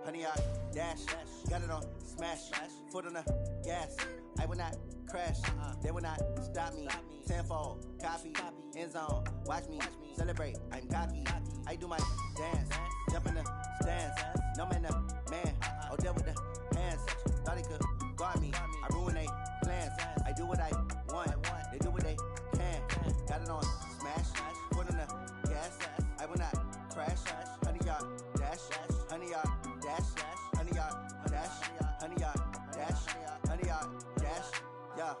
Honey, I dash, got it on smash, foot on the gas. I will not crash, they will not stop me. Tenfold, copy, end zone, watch me celebrate. I'm cocky, I do my dance, jump in the stands. No man, man, oh deal with the hands. Thought he could guard me, I ruin they plans. I do what I want, they do what they can. Got it on smash, foot on the gas. I will not crash, honey, y'all dash, honey, y'all dash, honey, y'all dash, honey, y'all dash, honey, y'all dash, yeah.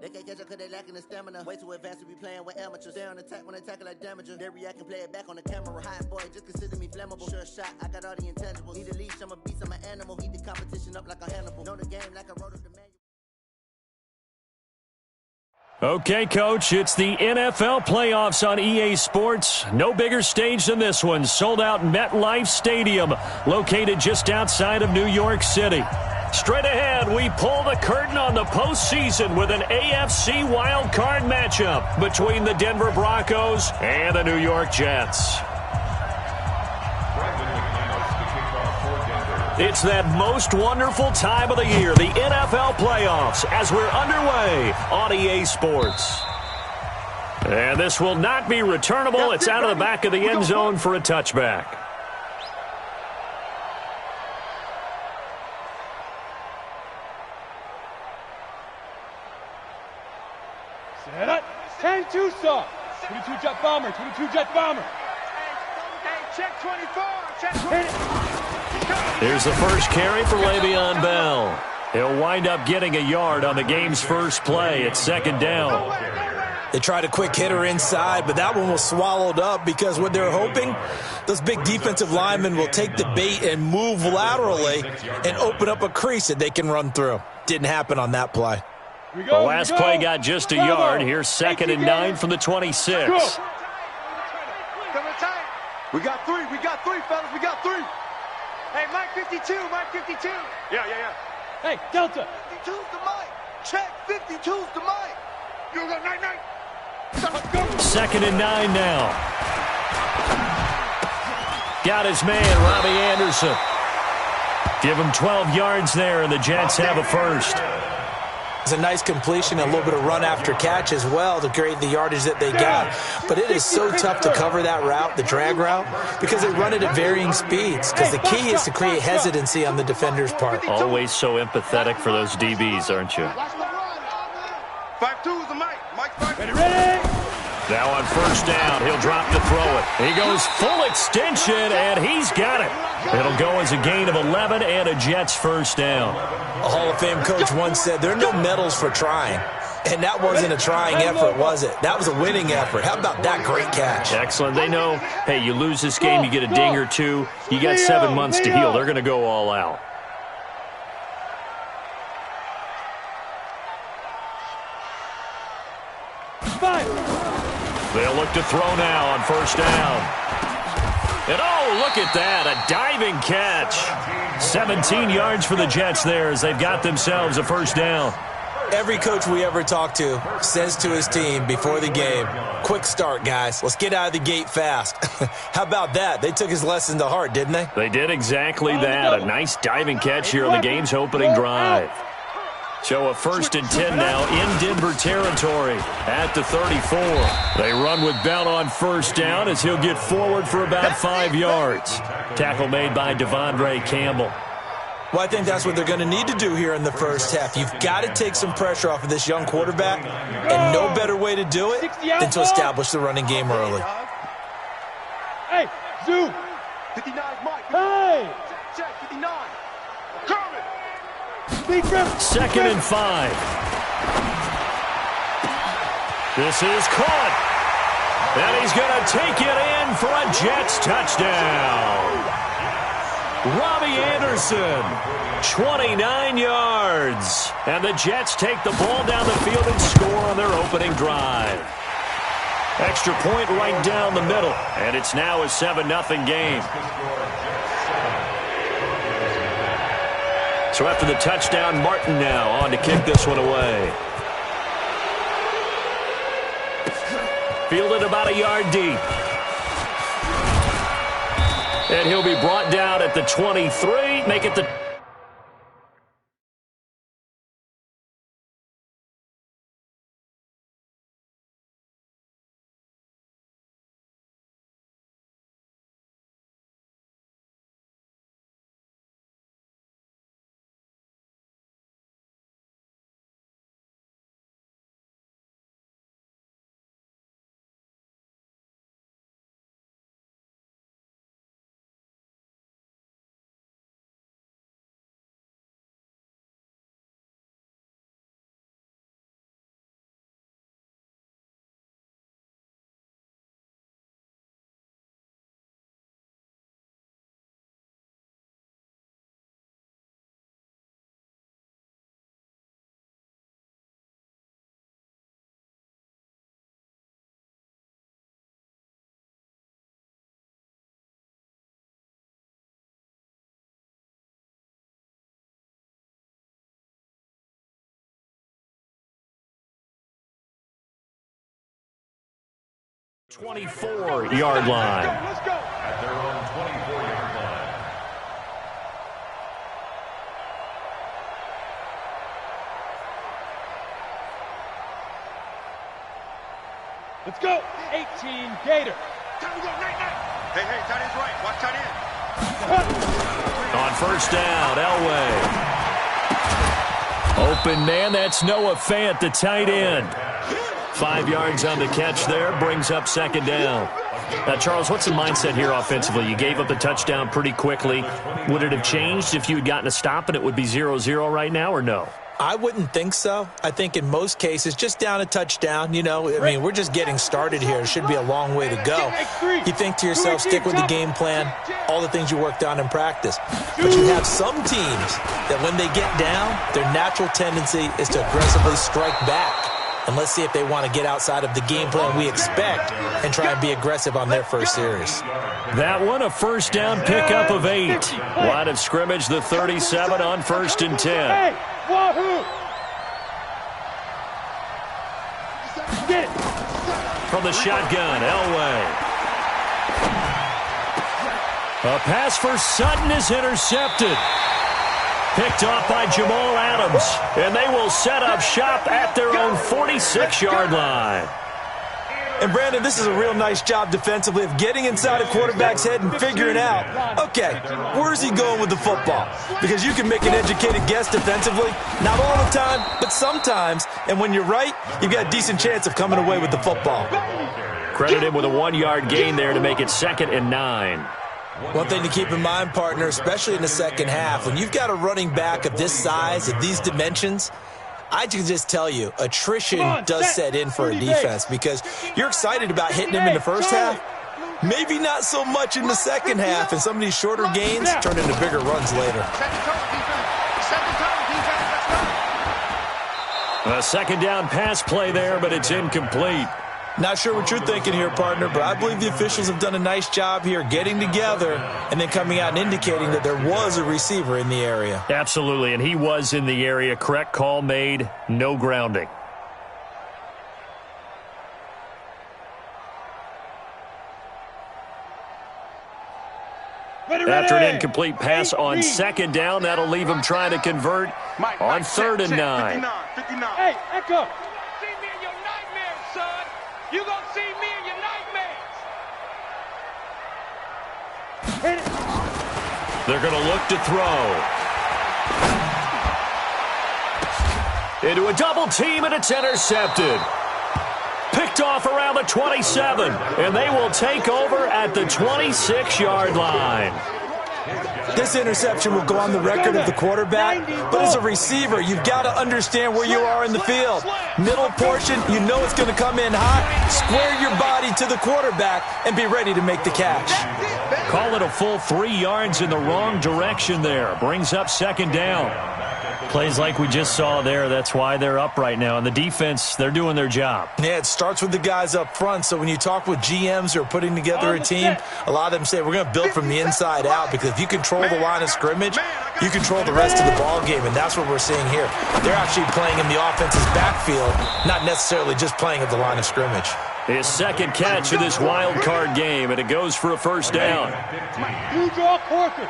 They can't catch up cause they lacking the stamina. Way too advanced to be playing with amateurs. Stay on attack when they tackle like damager. They react and play it back on the camera. Hot boy, just consider me flammable. Sure shot, I got all the intangibles. Need a leash, I'm a beast, I'm an animal. Heat the competition up like a Hannibal. Know the game like I wrote up the manual. Okay, Coach, it's the NFL playoffs on EA Sports. No bigger stage than this one. Sold out MetLife Stadium, located just outside of New York City. Straight ahead, we pull the curtain on the postseason with an AFC wildcard matchup between the Denver Broncos and the New York Jets. It's that most wonderful time of the year, the NFL playoffs, as we're underway on EA Sports. And this will not be returnable. It's out of the back of the end zone for a touchback. Set up. 10-2 saw. 22 jet bomber. 22 jet bomber. Hey, check 24. Check 24. Here's the first carry for Le'Veon Bell. He'll wind up getting a yard on the game's first play. It's second down. They tried a quick hitter inside, but that one was swallowed up because what they're hoping, those big defensive linemen will take the bait and move laterally and open up a crease that they can run through. Didn't happen on that play. The last play got just a yard. Here's second and 9 from the 26. We got three, fellas. We got three. Hey, Mike 52, Mike 52. Yeah. Hey, Delta. 52's the mic. Check, 52's the mic. You go, night. Second and 9 now. Got his man, Robbie Anderson. Give him 12 yards there, and the Jets have a first. It's a nice completion and a little bit of run after catch as well to create the yardage that they got. But it is so tough to cover that route, the drag route, because they run it at varying speeds. Because the key is to create hesitancy on the defender's part. Always so empathetic for those DBs, aren't you? 5-2's the mic. Mike 5. Ready? Now on first down, he'll drop to throw it. He goes full extension, and he's got it. It'll go as a gain of 11 and a Jets first down. A Hall of Fame coach once said, there are no medals for trying. And that wasn't a trying effort, was it? That was a winning effort. How about that great catch? Excellent. They know, hey, you lose this game, you get a ding or two. You got 7 months to heal. They're going to go all out. They'll look to throw now on first down. And oh, look at that, a diving catch. 17 yards for the Jets there as they've got themselves a first down. Every coach we ever talk to says to his team before the game, quick start, guys. Let's get out of the gate fast. How about that? They took his lesson to heart, didn't they? They did exactly that. A nice diving catch here on the game's opening drive. So a first and 10 now in Denver territory at the 34. They run with Bell on first down as he'll get forward for about 5 yards. Tackle made by Devondre Campbell. Well, I think that's what they're going to need to do here in the first half. You've got to take some pressure off of this young quarterback, and no better way to do it than to establish the running game early. Hey, Zoo. 59 Mike. Hey. Check, 59. Second and 5. This is caught. And he's going to take it in for a Jets touchdown. Robbie Anderson, 29 yards. And the Jets take the ball down the field and score on their opening drive. Extra point right down the middle. And it's now a 7-0 game. So after the touchdown, Martin now on to kick this one away. Fielded about a yard deep. And he'll be brought down at the 23. Make it the... ...24-yard line. Let's go. At their own 24-yard line. Let's go. 18 Gator. Time to go, night, night. Hey, tight end's right. Watch tight end. On first down, Elway. Open man, that's Noah Fant, the tight end. 5 yards on the catch there, brings up second down. Now, Charles, what's the mindset here offensively? You gave up the touchdown pretty quickly. Would it have changed if you had gotten a stop and it would be 0-0 right now, or no? I wouldn't think so. I think in most cases, just down a touchdown, you know, I mean, we're just getting started here. It should be a long way to go. You think to yourself, stick with the game plan, all the things you worked on in practice. But you have some teams that when they get down, their natural tendency is to aggressively strike back. And let's see if they want to get outside of the game plan we expect and try and be aggressive on their first series. That one, a first down pickup of 8. Line of scrimmage, the 37 on 1st and 10. Hey, wahoo! Get it. From the shotgun, Elway. A pass for Sutton is intercepted. Picked off by Jamal Adams, and they will set up shop at their own 46-yard line. And, Brandon, this is a real nice job defensively of getting inside a quarterback's head and figuring out, okay, where's he going with the football? Because you can make an educated guess defensively, not all the time, but sometimes. And when you're right, you've got a decent chance of coming away with the football. Credit him with a 1-yard gain there to make it 2nd and 9. One thing to keep in mind, partner, especially in the second half, when you've got a running back of this size, of these dimensions, I can just tell you, attrition does set in for a defense because you're excited about hitting him in the first half, maybe not so much in the second half, and some of these shorter gains turn into bigger runs later. A second down pass play there, but it's incomplete. Not sure what you're thinking here, partner, but I believe the officials have done a nice job here getting together and then coming out and indicating that there was a receiver in the area. Absolutely, and he was in the area. Correct call made, no grounding. After an incomplete pass on second down, that'll leave him trying to convert on 3rd and 9. 59. Hey, Echo. See me in your nightmares, son. You gonna see me in your nightmares. Hit it. They're going to look to throw. Into a double team, and it's intercepted. Picked off around the 27, and they will take over at the 26-yard line. This interception will go on the record of the quarterback, but as a receiver, you've got to understand where you are in the field. Middle portion, you know it's going to come in hot. Square your body to the quarterback and be ready to make the catch. Call it a full 3 yards in the wrong direction there. Brings up second down. Plays like we just saw there, that's why they're up right now. And the defense, they're doing their job. Yeah, it starts with the guys up front. So when you talk with GMs who are putting together a team, a lot of them say we're going to build from the inside out because if you control the line of scrimmage, you control the rest of the ball game, and that's what we're seeing here. They're actually playing in the offense's backfield, not necessarily just playing at the line of scrimmage. His second catch of this wild card game, and it goes for a first down. You draw Corker.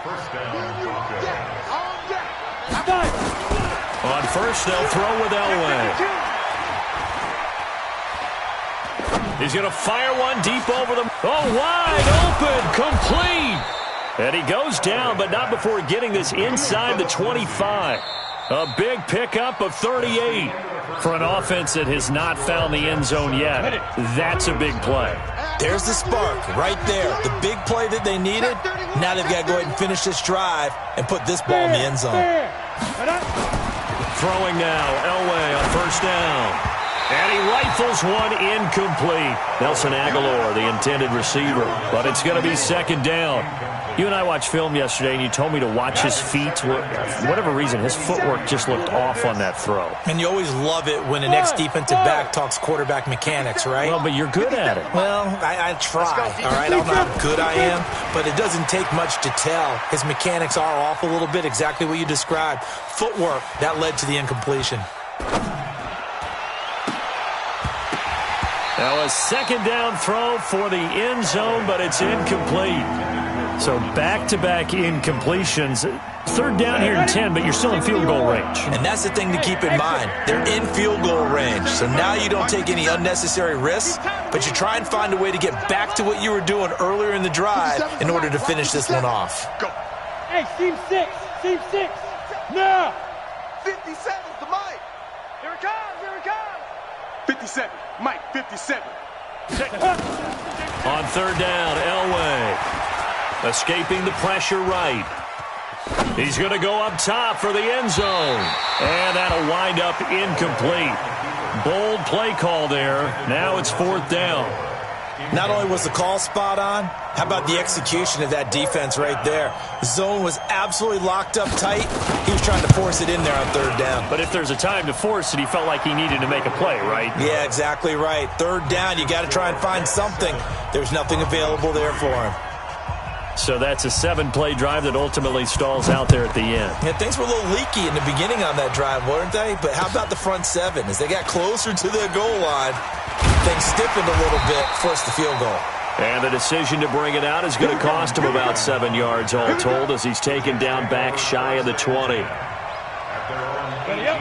On first, they'll throw with Elway. He's going to fire one deep over them. Oh, wide open, complete. And he goes down, but not before getting this inside the 25. A big pickup of 38. For an offense that has not found the end zone yet, that's a big play. There's the spark right there. The big play that they needed. Now they've got to go ahead and finish this drive and put this ball in the end zone. Throwing now, Elway on first down. And he rifles one incomplete. Nelson Aguilar, the intended receiver. But it's going to be second down. You and I watched film yesterday, and you told me to watch his feet. For whatever reason, his footwork just looked off on that throw. And you always love it when an ex-defensive back talks quarterback mechanics, right? Well, but you're good at it. Well, I try, all right? I don't know how good I am, but it doesn't take much to tell. His mechanics are off a little bit, exactly what you described. Footwork, that led to the incompletion. Now a second down throw for the end zone, but it's incomplete. So back-to-back incompletions. Third down here in 10, but you're still in field goal range. And that's the thing to keep in mind. They're in field goal range. So now you don't take any unnecessary risks, but you try and find a way to get back to what you were doing earlier in the drive in order to finish this one off. Go. Hey, team 6. Now. 57 to Mike. Here it comes. 57. Mike, 57. On third down, Elway. Escaping the pressure right. He's going to go up top for the end zone. And that'll wind up incomplete. Bold play call there. Now it's fourth down. Not only was the call spot on, how about the execution of that defense right there? The zone was absolutely locked up tight. He was trying to force it in there on third down. But if there's a time to force it, he felt like he needed to make a play, right? Yeah, exactly right. Third down, you got to try and find something. There's nothing available there for him. So that's a 7-play drive that ultimately stalls out there at the end. Yeah, things were a little leaky in the beginning on that drive, weren't they? But how about the front seven? As they got closer to the goal line, things stiffened a little bit, forced the field goal. And the decision to bring it out is going to cost him about 7 yards all told as he's taken down back shy of the 20.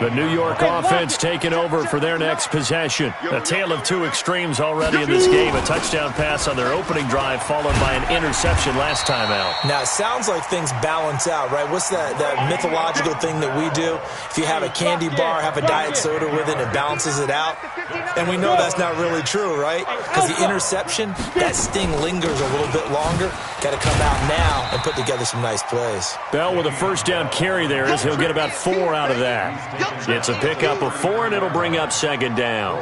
The New York offense taking over for their next possession. A tale of two extremes already in this game. A touchdown pass on their opening drive followed by an interception last time out. Now, it sounds like things balance out, right? What's that mythological thing that we do? If you have a candy bar, have a diet soda with it, it balances it out. And we know that's not really true, right? Because the interception, that sting lingers a little bit longer. Got to come out now and put together some nice plays. Bell with a first down carry there as he'll get about 4 out of that. It's a pickup of 4, and it'll bring up second down.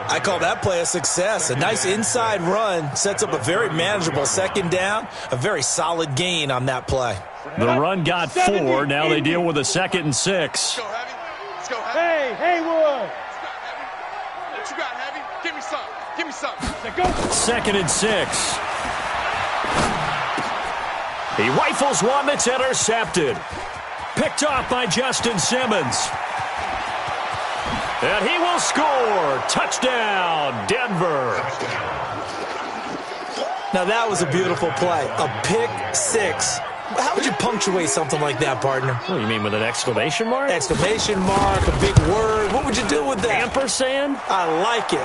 I call that play a success. A nice inside run sets up a very manageable second down, a very solid gain on that play. The run got 4. Now they deal with a 2nd and 6. Hey, Haywood. What you got, Heavy? Give me some. 2nd and 6. He rifles one that's intercepted. Picked off by Justin Simmons. And he will score. Touchdown, Denver. Now that was a beautiful play. A pick six. How would you punctuate something like that, partner? What do you mean, with an exclamation mark? Exclamation mark, a big word. What would you do with that? Ampersand? I like it.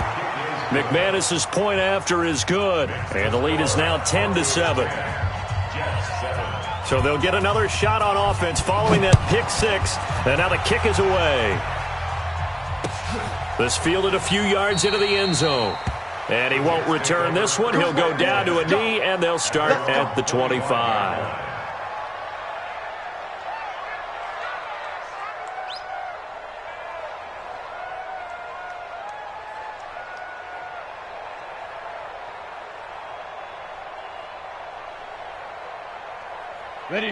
McManus's point after is good. And the lead is now 10-7. So they'll get another shot on offense following that pick six. And now the kick is away. This fielded a few yards into the end zone. And he won't return this one. He'll go down to a knee, and they'll start at the 25.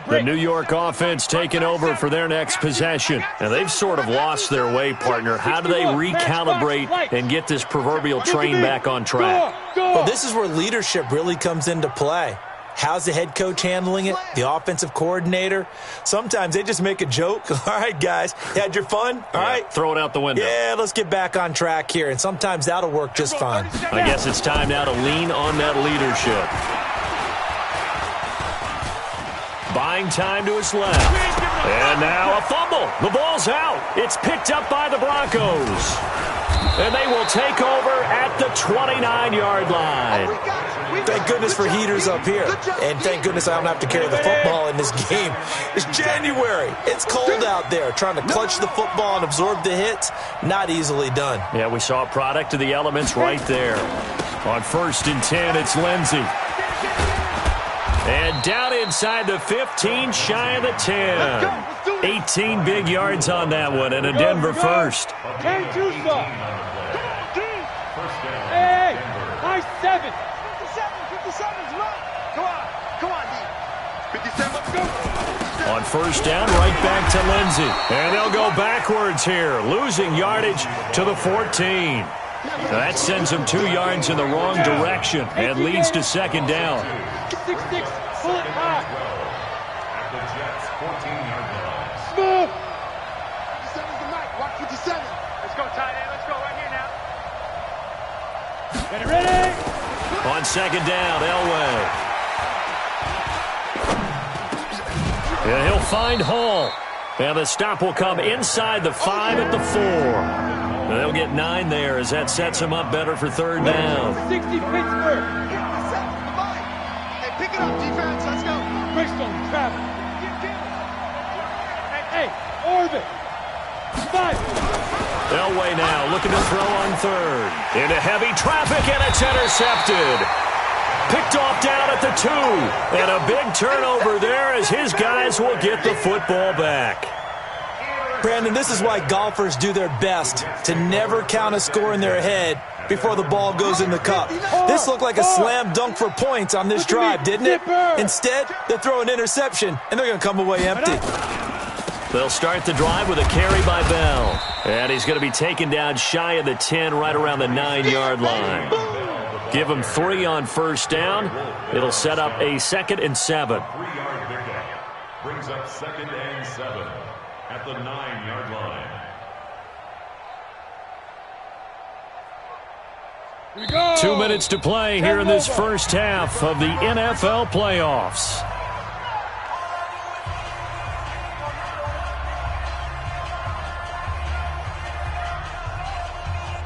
The New York offense taking over for their next possession. And they've sort of lost their way, partner. How do they recalibrate and get this proverbial train back on track? Well, this is where leadership really comes into play. How's the head coach handling it? The offensive coordinator? Sometimes they just make a joke. All right, guys, you had your fun? All right. Throw it out the window. Yeah, let's get back on track here, and sometimes that'll work just fine. I guess it's time now to lean on that leadership. Buying time to his left. And now a fumble. The ball's out. It's picked up by the Broncos. And they will take over at the 29-yard line. Thank goodness for heaters up here. And thank goodness I don't have to carry the football in this game. It's January. It's cold out there. Trying to clutch the football and absorb the hits, not easily done. Yeah, we saw a product of the elements right there. On 1st and 10, it's Lindsey. And down inside the 15, shy of the 10. 18 big yards on that one, and a Denver first. 10-2 stop. Hey, nice 7. 57's right. Come on, D. 57, let's go. On 1st down, right back to Lindsey. And they'll go backwards here, losing yardage to the 14. That sends them 2 yards in the wrong direction and leads to 2nd down. 6-6, pull it high. At the Jets' 14-yard line. Smooth. 57's the mic. Watch 57. Let's go, tight end. Let's go right here now. Get it ready. On 2nd down, Elway. And he'll find Hall. And the stop will come inside the 5 at the 4. And they'll get 9 there as that sets them up better for 3rd down. 60 Pittsburgh. Hey, pick it up, defense. Let's go. Bristol, travel. Hey, Orbit. 5. Elway now looking to throw on 3rd. Into heavy traffic, and it's intercepted. Picked off down at the 2. And a big turnover there as his guys will get the football back. Brandon, this is why golfers do their best to never count a score in their head before the ball goes in the cup. This looked like a slam dunk for points on this drive, didn't it? Instead, they throw an interception, and they're going to come away empty. They'll start the drive with a carry by Bell. And he's going to be taken down shy of the 10, right around the 9-yard line. Give him 3 on 1st down. It'll set up a 2nd and 7. 3-yard pickup. Brings up 2nd and 7 at the 9-yard line. Here we go. 2 minutes to play here in this first half of the NFL playoffs.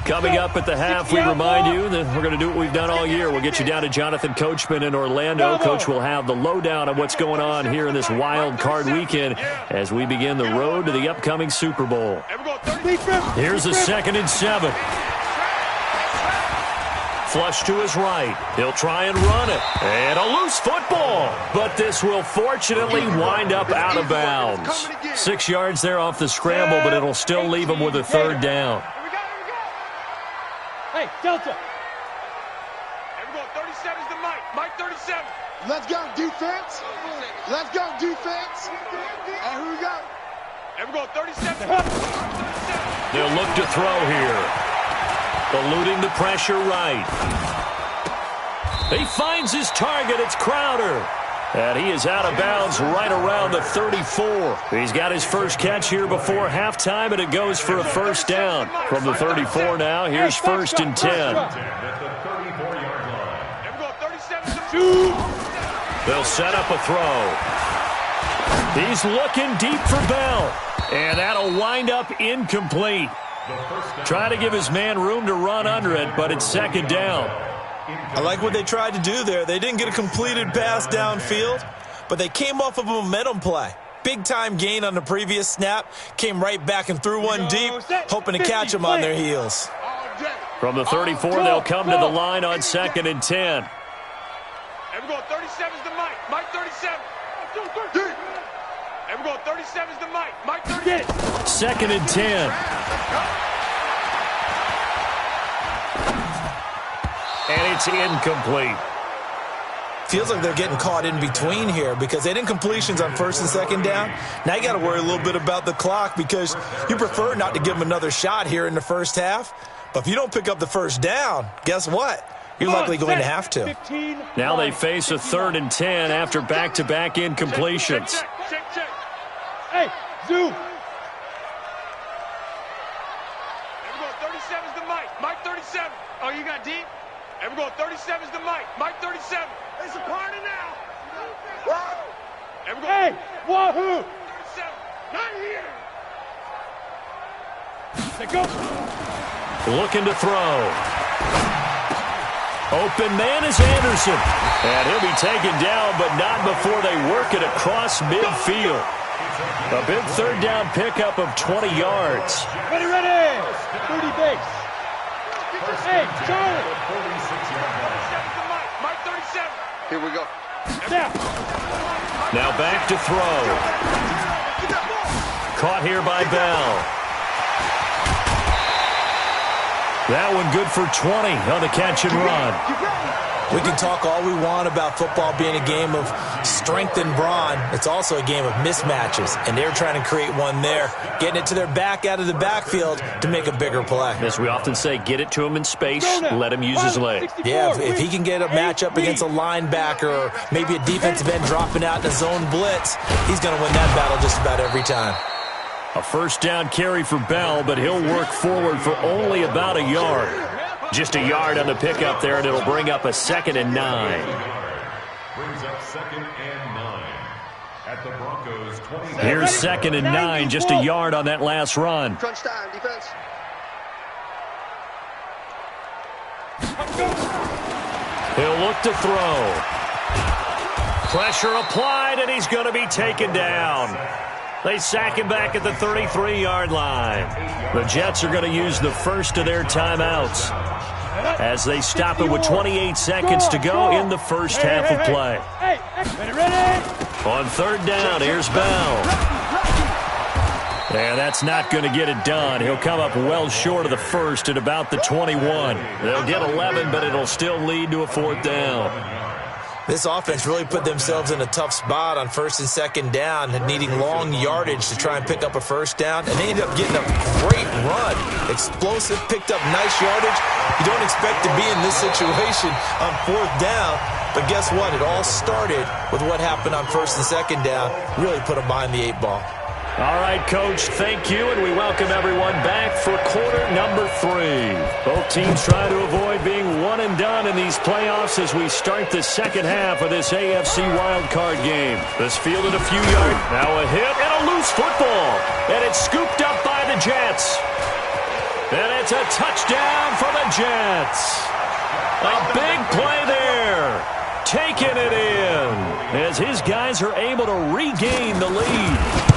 Coming up at the half, we remind you that we're going to do what we've done all year. We'll get you down to Jonathan Coachman in Orlando. Coach will have the lowdown on what's going on here in this wild card weekend as we begin the road to the upcoming Super Bowl. Here's a 2nd and 7. Flush to his right. He'll try and run it. And a loose football. But this will fortunately wind up out of bounds. 6 yards there off the scramble, but it'll still leave him with a 3rd down. Hey, Delta. Here we go. 37's the mic. Mike 37. Let's go, defense. Let's go, defense. And here we go. Here we go. 37. They'll look to throw here. Eluding the pressure right. He finds his target. It's Crowder. And he is out of bounds right around the 34. He's got his first catch here before halftime, and it goes for a 1st down. From the 34 now, here's 1st and 10. At the 34-yard line. Here we go. 37. They'll set up a throw. He's looking deep for Bell. And that'll wind up incomplete. Try to give his man room to run under it, but it's 2nd down. I like what they tried to do there. They didn't get a completed pass downfield, but they came off of a momentum play. Big-time gain on the previous snap. Came right back and threw one deep, hoping to catch them on their heels. From the 34, they'll come to the line on 2nd and 10. Here we go. 37's the mic. Mike 37. Here we go. 37's the mic. Mike 37. 2nd and 10. And it's incomplete. Feels like they're getting caught in between here because they didn't completions on 1st and 2nd down. Now you got to worry a little bit about the clock because you prefer not to give them another shot here in the first half. But if you don't pick up the 1st down, guess what? you're likely going to have to. Now they face a 3rd and 10 after back-to-back incompletions. Check. Hey, Zoo. Everyone, 37's the Mike. Mike 37. Oh, you got deep? Everyone, 37's the Mike. Mike 37. It's a party now. Everyone, Hey, Wahoo. 37. Not here. They go. Looking to throw. Open man is Anderson. And he'll be taken down, but not before they work it across midfield. A big 3rd down pickup of 20 yards. Ready. 30 base. Hey, Charlie. 37's the Mike. Mike 37. Here we go. Now back to throw. Caught here by Bell. That one good for 20 on the catch and run. We can talk all we want about football being a game of strength and brawn. It's also a game of mismatches, and they're trying to create one there, getting it to their back out of the backfield to make a bigger play. As we often say, get it to him in space, let him use his leg. Yeah, if he can get a matchup against a linebacker or maybe a defensive end dropping out in a zone blitz, he's going to win that battle just about every time. A 1st down carry for Bell, but he'll work forward for only about a yard. Just a yard on the pickup there, and it'll bring up a 2nd and 9. Brings up 2nd and 9 at the Broncos 20. Here's 2nd and 9, just a yard on that last run. Crunch time, defense. He'll look to throw. Pressure applied, and he's going to be taken down. They sack him back at the 33-yard line. The Jets are going to use the first of their timeouts as they stop it with 28 seconds to go in the first half of play. On 3rd down, here's Bell. And that's not going to get it done. He'll come up well short of the first at about the 21. They'll get 11, but it'll still lead to a 4th down. This offense really put themselves in a tough spot on 1st and 2nd down, needing long yardage to try and pick up a 1st down, and they ended up getting a great run. Explosive, picked up nice yardage. You don't expect to be in this situation on 4th down, but guess what? It all started with what happened on 1st and 2nd down. Really put them behind the 8 ball. All right, Coach, thank you, and we welcome everyone back for quarter number 3. Both teams try to avoid being one and done in these playoffs as we start the second half of this AFC wildcard game. This fielded a few yards, now a hit and a loose football, and it's scooped up by the Jets. And it's a touchdown for the Jets. A big play there, taking it in as his guys are able to regain the lead.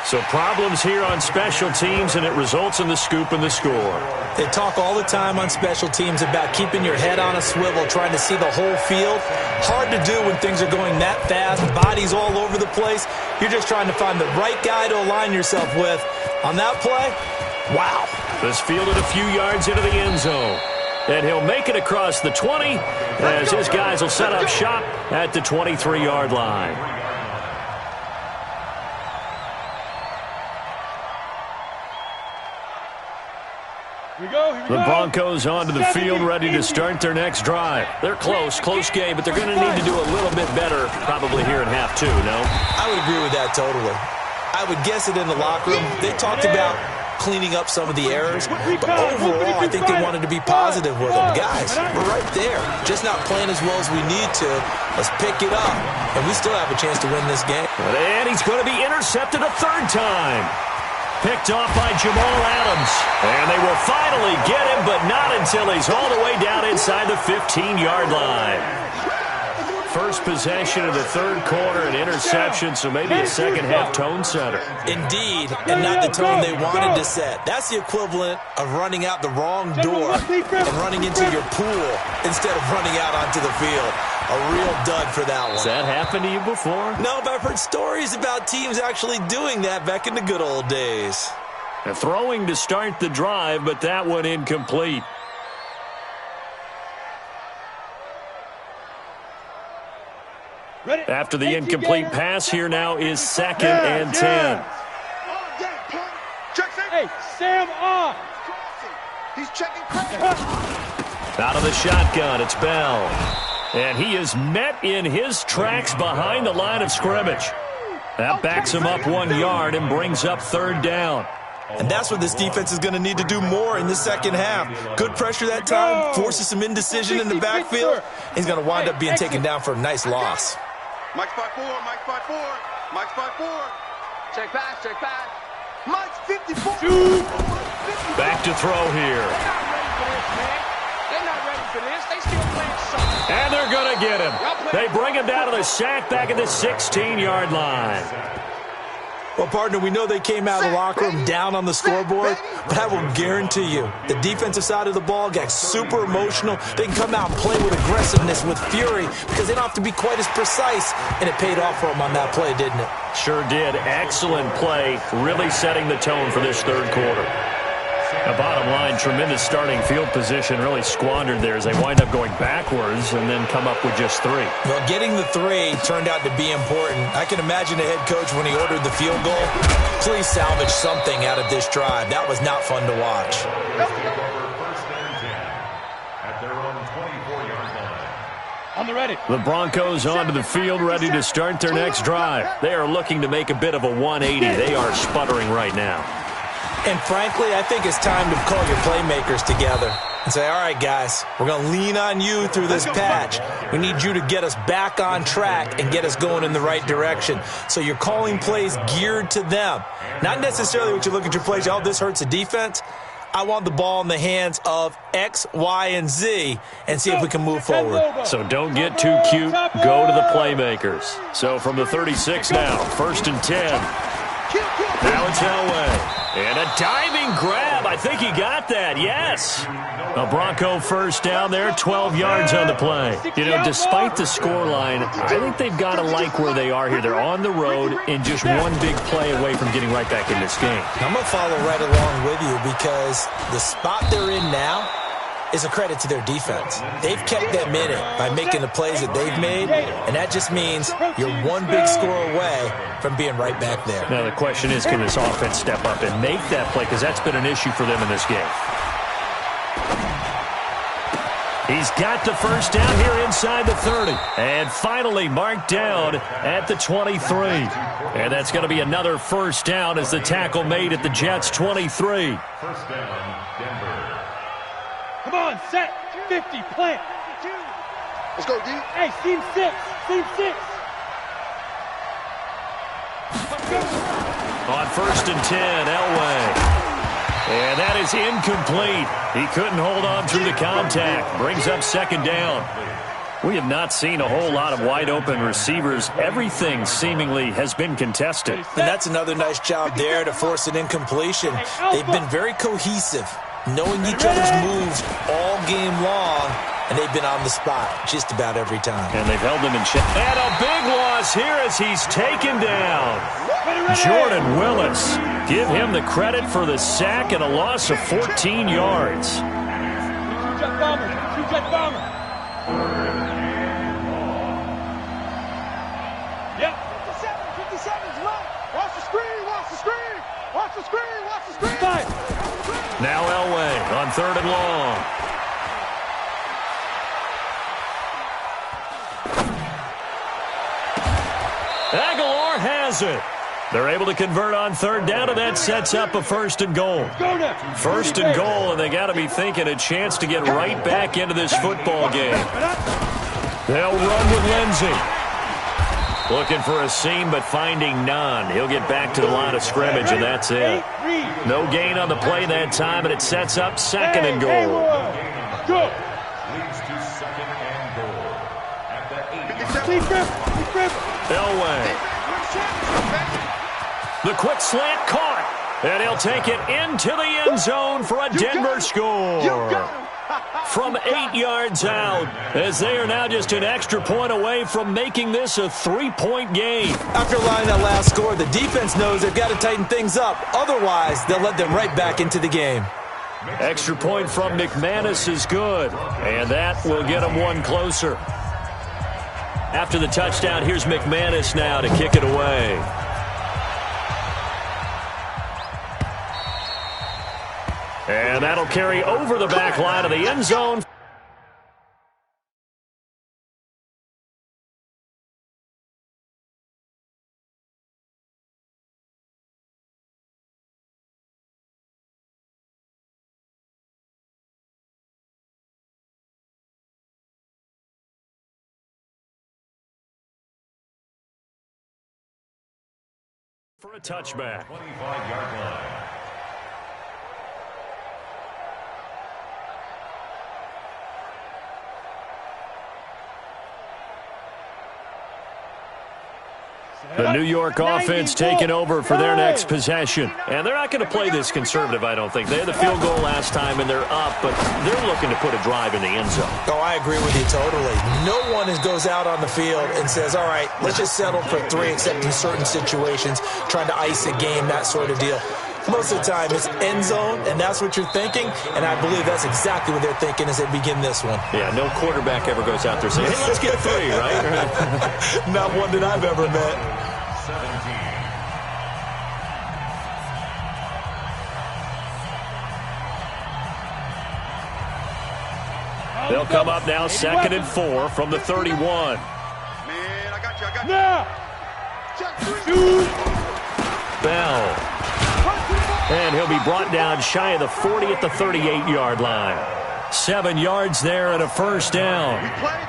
So problems here on special teams, and it results in the scoop and the score. They talk all the time on special teams about keeping your head on a swivel, trying to see the whole field. Hard to do when things are going that fast, bodies all over the place. You're just trying to find the right guy to align yourself with. On that play, wow. This fielded a few yards into the end zone. And he'll make it across the 20 as his guys will set up shop at the 23-yard line. The Broncos onto the field, ready to start their next drive. They're close game, but they're going to need to do a little bit better probably here in half 2, no? I would agree with that totally. I would guess it in the locker room. They talked about cleaning up some of the errors, but overall, I think they wanted to be positive with them. Guys, we're right there, just not playing as well as we need to. Let's pick it up, and we still have a chance to win this game. And he's going to be intercepted a 3rd time. Picked off by Jamal Adams. And they will finally get him, but not until he's all the way down inside the 15-yard line. First possession of the 3rd quarter, an interception, so maybe a second-half tone setter. Indeed, and not the tone they wanted to set. That's the equivalent of running out the wrong door and running into your pool instead of running out onto the field. A real dud for that one. Has that happened to you before? No, but I've heard stories about teams actually doing that back in the good old days. A throwing to start the drive, but that one incomplete. After the incomplete pass, here now is 2nd and 10. Hey, Sam off. He's checking credit. Out of the shotgun, it's Bell. And he is met in his tracks behind the line of scrimmage. That backs him up 1 yard and brings up third down. And that's what this defense is going to need to do more in the second half. Good pressure that time, forces some indecision in the backfield. He's going to wind up being taken down for a nice loss. Mike's 5-4, Mike's 5-4, Mike's 5-4. Check pass, check pass. Mike's 54. Back to throw here. They're not ready for this. They still playing something. And they're going to get him. They bring him down to the sack back at the 16-yard line. Well, partner, we know they came out of the locker room down on the scoreboard, but I will guarantee you the defensive side of the ball got super emotional. They can come out and play with aggressiveness, with fury, because they don't have to be quite as precise, and it paid off for them on that play, didn't it? Sure did. Excellent play, really setting the tone for this third quarter. The bottom line, tremendous starting field position, really squandered there as they wind up going backwards and then come up with just 3. Well, getting the 3 turned out to be important. I can imagine the head coach when he ordered the field goal. Please salvage something out of this drive. That was not fun to watch. First and 10 at their own 24-yard line. On the ready. The Broncos onto the field, ready to start their next drive. They are looking to make a bit of a 180. They are sputtering right now. And frankly, I think it's time to call your playmakers together and say, all right, guys, we're going to lean on you through this patch. We need you to get us back on track and get us going in the right direction. So you're calling plays geared to them. Not necessarily what you look at your plays, oh, this hurts the defense. I want the ball in the hands of X, Y, and Z and see if we can move forward. So don't get too cute. Go to the playmakers. So from the 36 now, first and 10. Now it's Elway. And a diving grab. I think he got that. Yes. A Bronco first down there, 12 yards on the play. You know, despite the scoreline, I think they've got to like where they are here. They're on the road and just one big play away from getting right back in this game. I'm going to follow right along with you because the spot they're in now is a credit to their defense. They've kept them in it by making the plays that they've made, and that just means you're one big score away from being right back there. Now the question is, can this offense step up and make that play? Because that's been an issue for them in this game. He's got the first down here inside the 30. And finally marked down at the 23. And that's going to be another first down as the tackle made at the Jets' 23. First down, Denver. Come on, set. 50, plant. Let's go, D. Hey, seam 6. Seam 6. On first and 10, Elway. And that is incomplete. He couldn't hold on through the contact. Brings up second down. We have not seen a whole lot of wide-open receivers. Everything seemingly has been contested. And that's another nice job there to force an incompletion. They've been very cohesive, knowing each other's moves all game long, and they've been on the spot just about every time. And they've held them in check. And a big loss here as he's taken down. Jordan Willis. Give him the credit for the sack and a loss of 14 yards. Two-jet bomber. Two-jet bomber. Yep. 57's left. Watch the screen, watch the screen. Watch the screen, watch the screen. 5. Now Elway on third and long. Aguilar has it. They're able to convert on third down, and that sets up a first and goal. First and goal, and they got to be thinking a chance to get right back into this football game. They'll run with Lindsey. Looking for a seam, but finding none. He'll get back to the line of scrimmage, and that's it. No gain on the play that time, and it sets up second and goal. Go. Leads to second and goal at the 8. Elway. The quick slant caught, and he'll take it into the end zone for a Denver score. From 8 yards out, as they are now just an extra point away from making this a 3-point game. After allowing that last score, the defense knows they've got to tighten things up. Otherwise, they'll let them right back into the game. Extra point from McManus is good, and that will get them one closer. After the touchdown, here's McManus now to kick it away. And that'll carry over the back line of the end zone. For a touchback. 25-yard line. The New York offense taking over for their next possession. And they're not going to play this conservative, I don't think. They had the field goal last time, and they're up, but they're looking to put a drive in the end zone. Oh, I agree with you totally. No one goes out on the field and says, all right, let's just settle for 3, except in certain situations, trying to ice a game, that sort of deal. Most of the time, it's end zone, and that's what you're thinking, and I believe that's exactly what they're thinking as they begin this one. Yeah, no quarterback ever goes out there saying, hey, let's get 3, right? Not one that I've ever met. 17. They'll come up now 2nd and 4 from the 31. Man, I got you. Now. Bell. And he'll be brought down shy of the 40 at the 38-yard line. 7 yards there and a first down.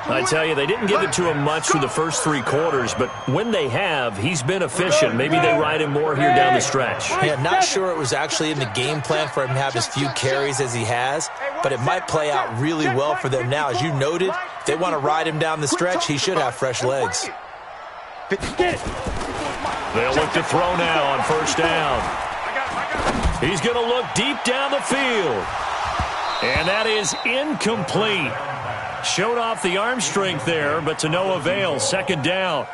I tell you, they didn't give it to him much through the first 3 quarters, but when they have, he's been efficient. Maybe they ride him more here down the stretch. Yeah, not sure it was actually in the game plan for him to have as few carries as he has, but it might play out really well for them now. As you noted, if they want to ride him down the stretch, he should have fresh legs. They'll look to throw now on first down. He's going to look deep down the field. And that is incomplete. Showed off the arm strength there, but to no avail. 2nd down.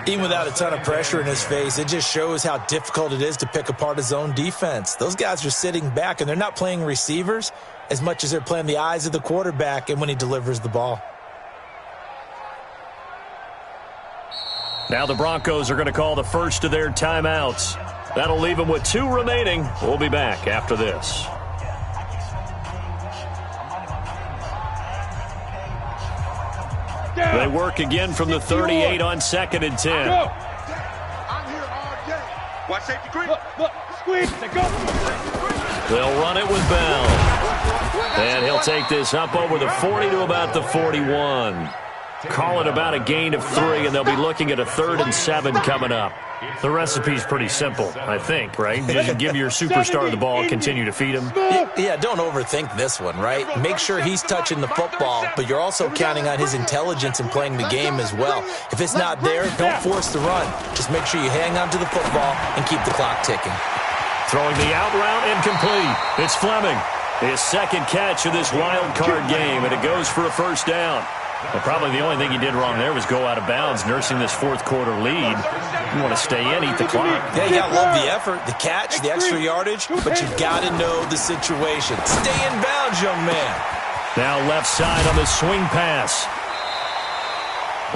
Even without a ton of pressure in his face, it just shows how difficult it is to pick apart his own defense. Those guys are sitting back, and they're not playing receivers as much as they're playing the eyes of the quarterback and when he delivers the ball. Now the Broncos are going to call the first of their timeouts. That'll leave them with 2 remaining. We'll be back after this. They work again from the 38 on 2nd and 10. I'm here all day. Watch safety green. Look, squeeze, they go. They'll run it with Bell. And he'll take this up over the 40 to about the 41. Call it about a gain of 3, and they'll be looking at a 3rd and 7 coming up. The recipe's pretty simple, I think, right? Just give your superstar the ball, continue to feed him. Yeah, don't overthink this one, right? Make sure he's touching the football, but you're also counting on his intelligence in playing the game as well. If it's not there, don't force the run. Just make sure you hang on to the football and keep the clock ticking. Throwing the out route incomplete. It's Fleming. His 2nd catch of this wild card game, and it goes for a first down. Well, probably the only thing he did wrong there was go out of bounds, nursing this 4th quarter lead. You want to stay in, eat the clock. Yeah, you got to love the effort, the catch, the extra yardage, but you've got to know the situation. Stay in bounds, young man. Now left side on the swing pass.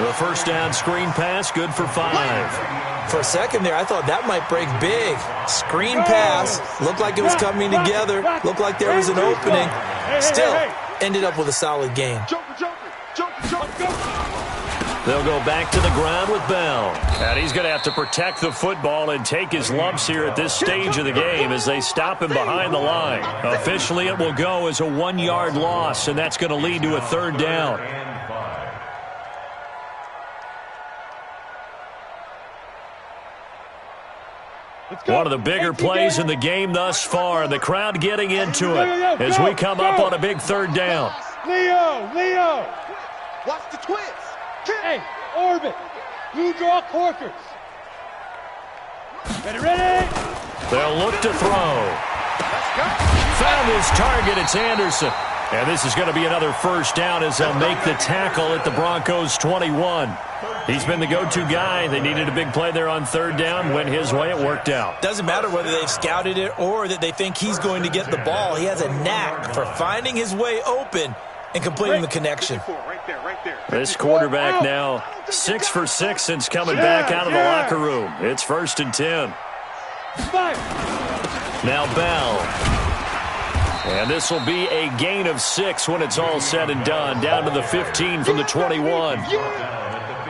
The first down screen pass, good for 5. For a second there, I thought that might break big. Screen pass, looked like it was coming together, looked like there was an opening. Still, ended up with a solid gain. They'll go back to the ground with Bell. And he's going to have to protect the football and take his lumps here at this stage of the game as they stop him behind the line. Officially, it will go as a 1-yard loss, and that's going to lead to a 3rd down. One of the bigger plays in the game thus far, the crowd getting into it as we come up on a big 3rd down. Leo! Watch the twins. Hey, orbit. Blue draw corkers. Ready? They'll look to throw. Found his target. It's Anderson. And this is going to be another first down as they'll make the tackle at the Broncos 21. He's been the go-to guy. They needed a big play there on 3rd down. Went his way. It worked out. Doesn't matter whether they've scouted it or that they think he's going to get the ball. He has a knack for finding his way open and completing the connection. This quarterback now 6 for 6 since coming back out of the locker room. It's 1st and 10. Now Bell. And this will be a gain of 6 when it's all said and done. Down to the 15 from the 21.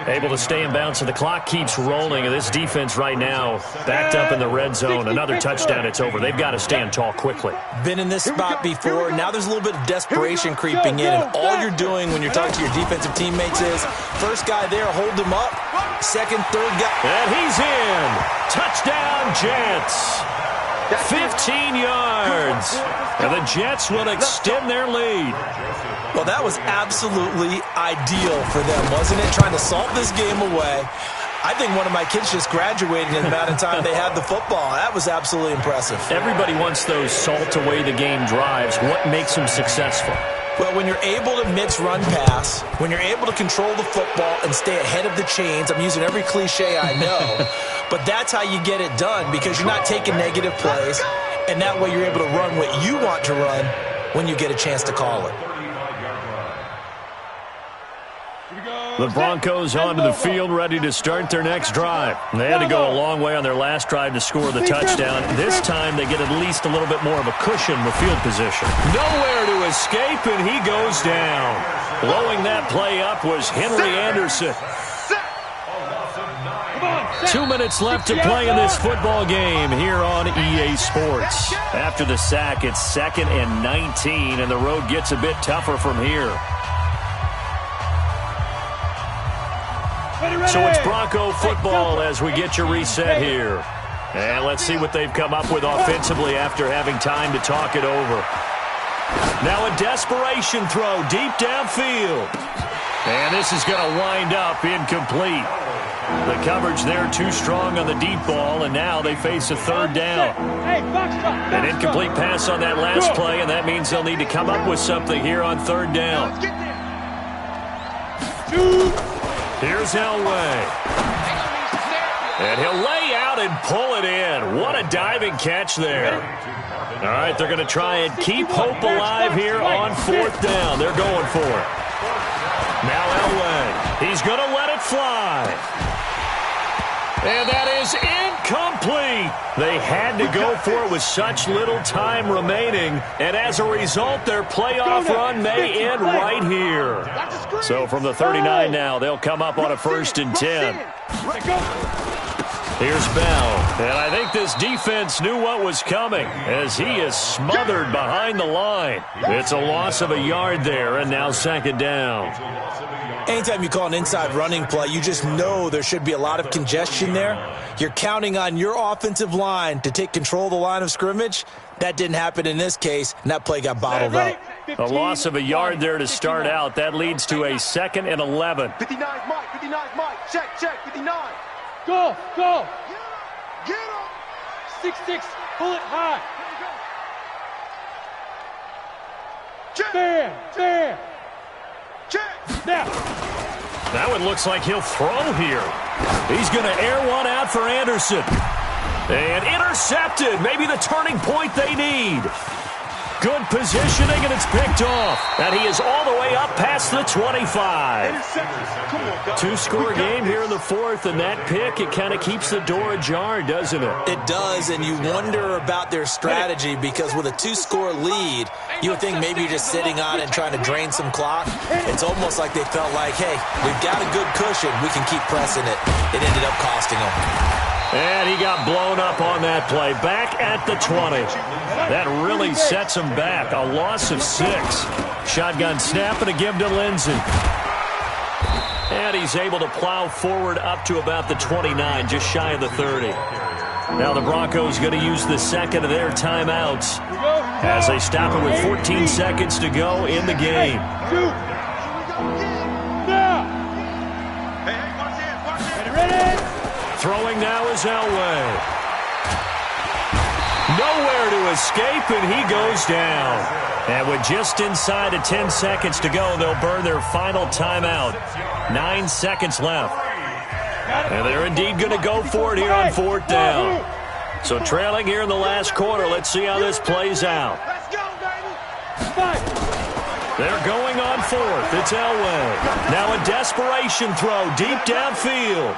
Able to stay in bounds, so the clock keeps rolling. And this defense right now backed up in the red zone. Another touchdown, it's over. They've got to stand tall quickly. Been in this spot before. Now there's a little bit of desperation creeping in. And all you're doing when you're talking to your defensive teammates is, first guy there, hold him up, Second, third guy. And he's in. Touchdown, Jets. 15 yards. And the Jets will extend their lead. Well, that was absolutely ideal for them, wasn't it? Trying to salt this game away. I think one of my kids just graduated in the amount of time they had the football. That was absolutely impressive. Everybody wants those salt-away-the-game drives. What makes them successful? Well, when you're able to mix run-pass, when you're able to control the football and stay ahead of the chains, I'm using every cliche I know, but that's how you get it done because you're not taking negative plays, and that way you're able to run what you want to run when you get a chance to call it. The Broncos onto the field, ready to start their next drive. They had to go a long way on their last drive to score the touchdown. This time, they get at least a little bit more of a cushion with field position. Nowhere to escape, and he goes down. Blowing that play up was Henry Anderson. 2 minutes left to play in this football game here on EA Sports. After the sack, it's 2nd and 19, and the road gets a bit tougher from here. So it's Bronco football as we get your reset here. And let's see what they've come up with offensively after having time to talk it over. Now a desperation throw deep downfield. And this is going to wind up incomplete. The coverage there too strong on the deep ball, and now they face a third down. An incomplete pass on that last play, and that means they'll need to come up with something here on third down. Here's Elway. And he'll lay out and pull it in. What a diving catch there. All right, they're going to try and keep hope alive here on 4th down. They're going for it. Now Elway. He's going to let it fly. And that is incomplete. They had to go for it with such little time remaining. And as a result, their playoff run may end right here. So from the 39 now, they'll come up on a 1st and 10. Here's Bell. And I think this defense knew what was coming as he is smothered behind the line. It's a loss of a yard there, and now 2nd down. Anytime you call an inside running play, you just know there should be a lot of congestion there. You're counting on your offensive line to take control of the line of scrimmage. That didn't happen in this case, and that play got bottled up. A loss of a yard there to start out. That leads to a 2nd and 11. 59 Mike, 59 Mike. Check, 59. Go. Get him. 6-6, pull it high. Check. There. Check. Now. That one looks like he'll throw here. He's going to air one out for Anderson. And intercepted. Maybe the turning point they need. Good positioning, and it's picked off. And he is all the way up past the 25. Two-score game here in the 4th, and that pick, it kind of keeps the door ajar, doesn't it? It does, and you wonder about their strategy because with a 2-score lead, you would think maybe you're just sitting on it and trying to drain some clock. It's almost like they felt like, hey, we've got a good cushion. We can keep pressing it. It ended up costing them. And he got blown up on that play. Back at the 20. That really sets him back. A loss of 6. Shotgun snap and a give to Lindsey. And he's able to plow forward up to about the 29, just shy of the 30. Now the Broncos going to use the 2nd of their timeouts as they stop it with 14 seconds to go in the game. Throwing now is Elway. Nowhere to escape, and he goes down. And with just inside of 10 seconds to go, they'll burn their final timeout. 9 seconds left. And they're indeed going to go for it here on 4th down. So trailing here in the last quarter, let's see how this plays out. They're going on 4th. It's Elway. Now a desperation throw deep downfield.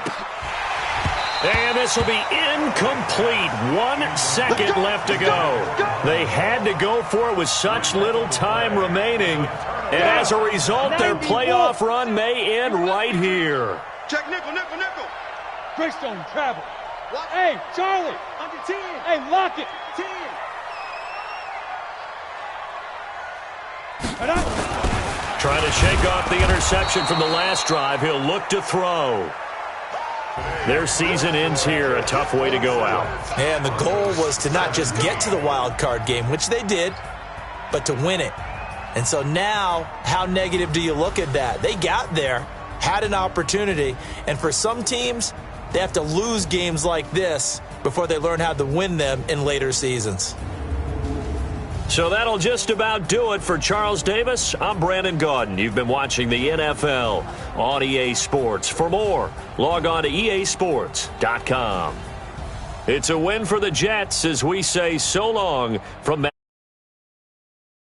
And this will be incomplete. 1 second left to go. They had to go for it with such little time remaining. And as a result, their playoff run may end right here. Check nickel. Greystone travel. Hey, Charlie. Under 10. Hey, lock it. 10. Trying to shake off the interception from the last drive. He'll look to throw. Their season ends here. A tough way to go out. And the goal was to not just get to the wild card game, which they did, but to win it. And so now, how negative do you look at that? They got there, had an opportunity, and for some teams, they have to lose games like this before they learn how to win them in later seasons. So that'll just about do it for Charles Davis. I'm Brandon Gaudin. You've been watching the NFL on EA Sports. For more, log on to easports.com. It's a win for the Jets as we say so long from